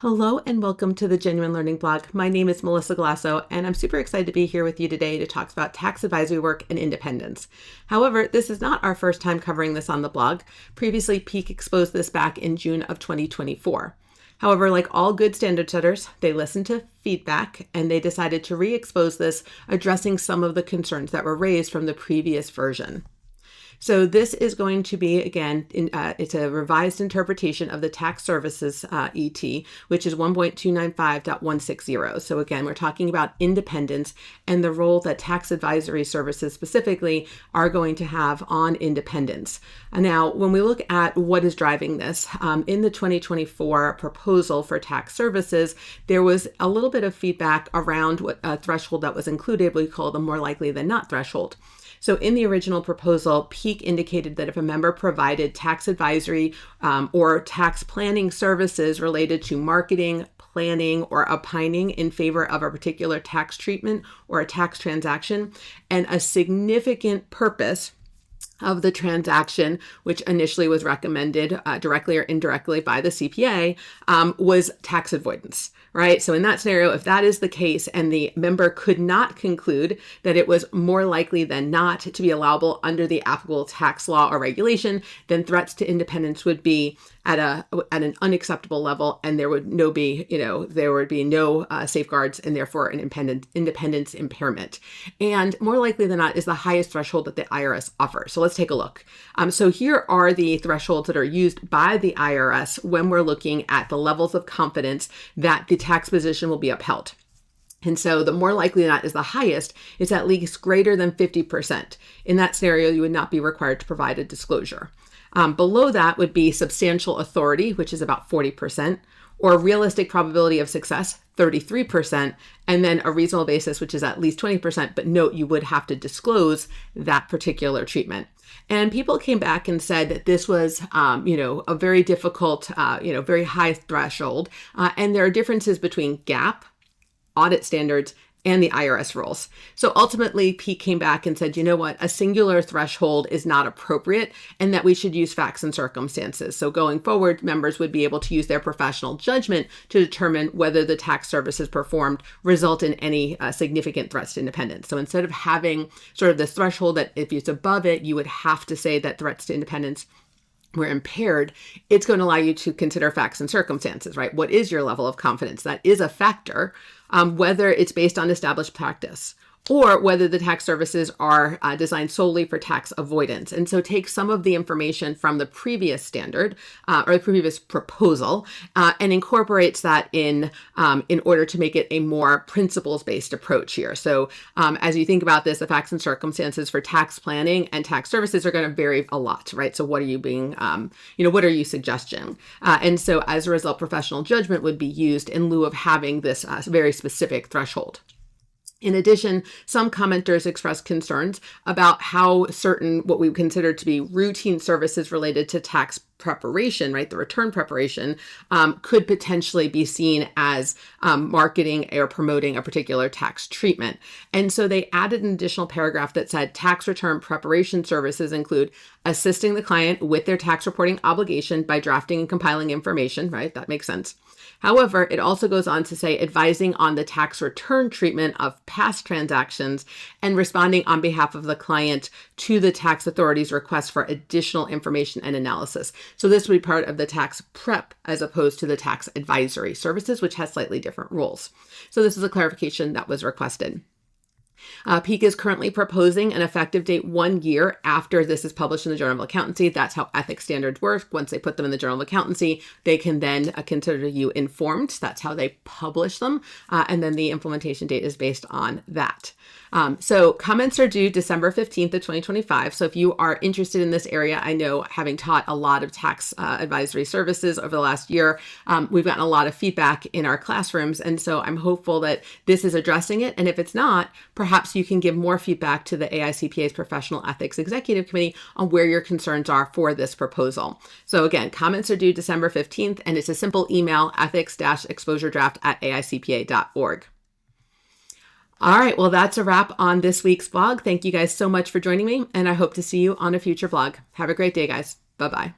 Hello and welcome to the Genuine Learning Blog. My name is Melisa Galasso, and I'm super excited to be here with you today to talk about tax advisory work and independence. However, this is not our first time covering this on the blog. Previously, Peak exposed this back in June of 2024. However, like all good standard setters, they listened to feedback and they decided to re-expose this, addressing some of the concerns that were raised from the previous version. So this is going to be, again, it's a revised interpretation of the tax services ET, which is 1.295.160. So again, we're talking about independence and the role that tax advisory services specifically are going to have on independence. Now, when we look at what is driving this, in the 2024 proposal for tax services, there was a little bit of feedback around what a threshold that was included. We call the more likely than not threshold. So in the original proposal, Peak indicated that if a member provided tax advisory or tax planning services related to marketing, planning, or opining in favor of a particular tax treatment or a tax transaction, and a significant purpose of the transaction, which initially was recommended directly or indirectly by the CPA, was tax avoidance, right? So in that scenario, if that is the case and the member could not conclude that it was more likely than not to be allowable under the applicable tax law or regulation, then threats to independence would be at an unacceptable level, and there would be no safeguards, and therefore an independence impairment. And more likely than not is the highest threshold that the IRS offers. So let's take a look. So here are the thresholds that are used by the IRS when we're looking at the levels of confidence that the tax position will be upheld. And so the more likely than not is the highest is at least greater than 50%. In that scenario, you would not be required to provide a disclosure. Below that would be substantial authority, which is about 40%, or realistic probability of success, 33%, and then a reasonable basis, which is at least 20%. But note, you would have to disclose that particular treatment. And people came back and said that this was, a very difficult, very high threshold. And there are differences between GAAP, audit standards, and the IRS rules. So ultimately, Peak came back and said, you know what, a singular threshold is not appropriate and that we should use facts and circumstances. So going forward, members would be able to use their professional judgment to determine whether the tax services performed result in any significant threats to independence. So instead of having sort of this threshold that if it's above it, you would have to say that threats to independence were impaired, it's going to allow you to consider facts and circumstances, right? What is your level of confidence? That is a factor, whether it's based on established practice or whether the tax services are designed solely for tax avoidance. And so take some of the information from the previous standard or the previous proposal and incorporates that in order to make it a more principles-based approach here. So as you think about this, the facts and circumstances for tax planning and tax services are going to vary a lot, right? So what are you what are you suggesting? And so as a result, professional judgment would be used in lieu of having this very specific threshold. In addition, some commenters expressed concerns about how certain what we consider to be routine services related to tax preparation, right, the return preparation, could potentially be seen as marketing or promoting a particular tax treatment. And so they added an additional paragraph that said tax return preparation services include assisting the client with their tax reporting obligation by drafting and compiling information, right? That makes sense. However, it also goes on to say advising on the tax return treatment of past transactions and responding on behalf of the client to the tax authority's request for additional information and analysis. So this would be part of the tax prep as opposed to the tax advisory services, which has slightly different rules. So this is a clarification that was requested. Peak is currently proposing an effective date 1 year after this is published in the Journal of Accountancy. That's how ethics standards work. Once they put them in the Journal of Accountancy, they can then consider you informed. That's how they publish them. And then the implementation date is based on that. So comments are due December 15th of 2025. So if you are interested in this area, I know having taught a lot of tax advisory services over the last year, we've gotten a lot of feedback in our classrooms. And so I'm hopeful that this is addressing it. And if it's not, perhaps you can give more feedback to the AICPA's Professional Ethics Executive Committee on where your concerns are for this proposal. So again, comments are due December 15th, and it's a simple email, ethics-exposuredraft@aicpa.org. All right, well, that's a wrap on this week's blog. Thank you guys so much for joining me, and I hope to see you on a future blog. Have a great day, guys. Bye-bye.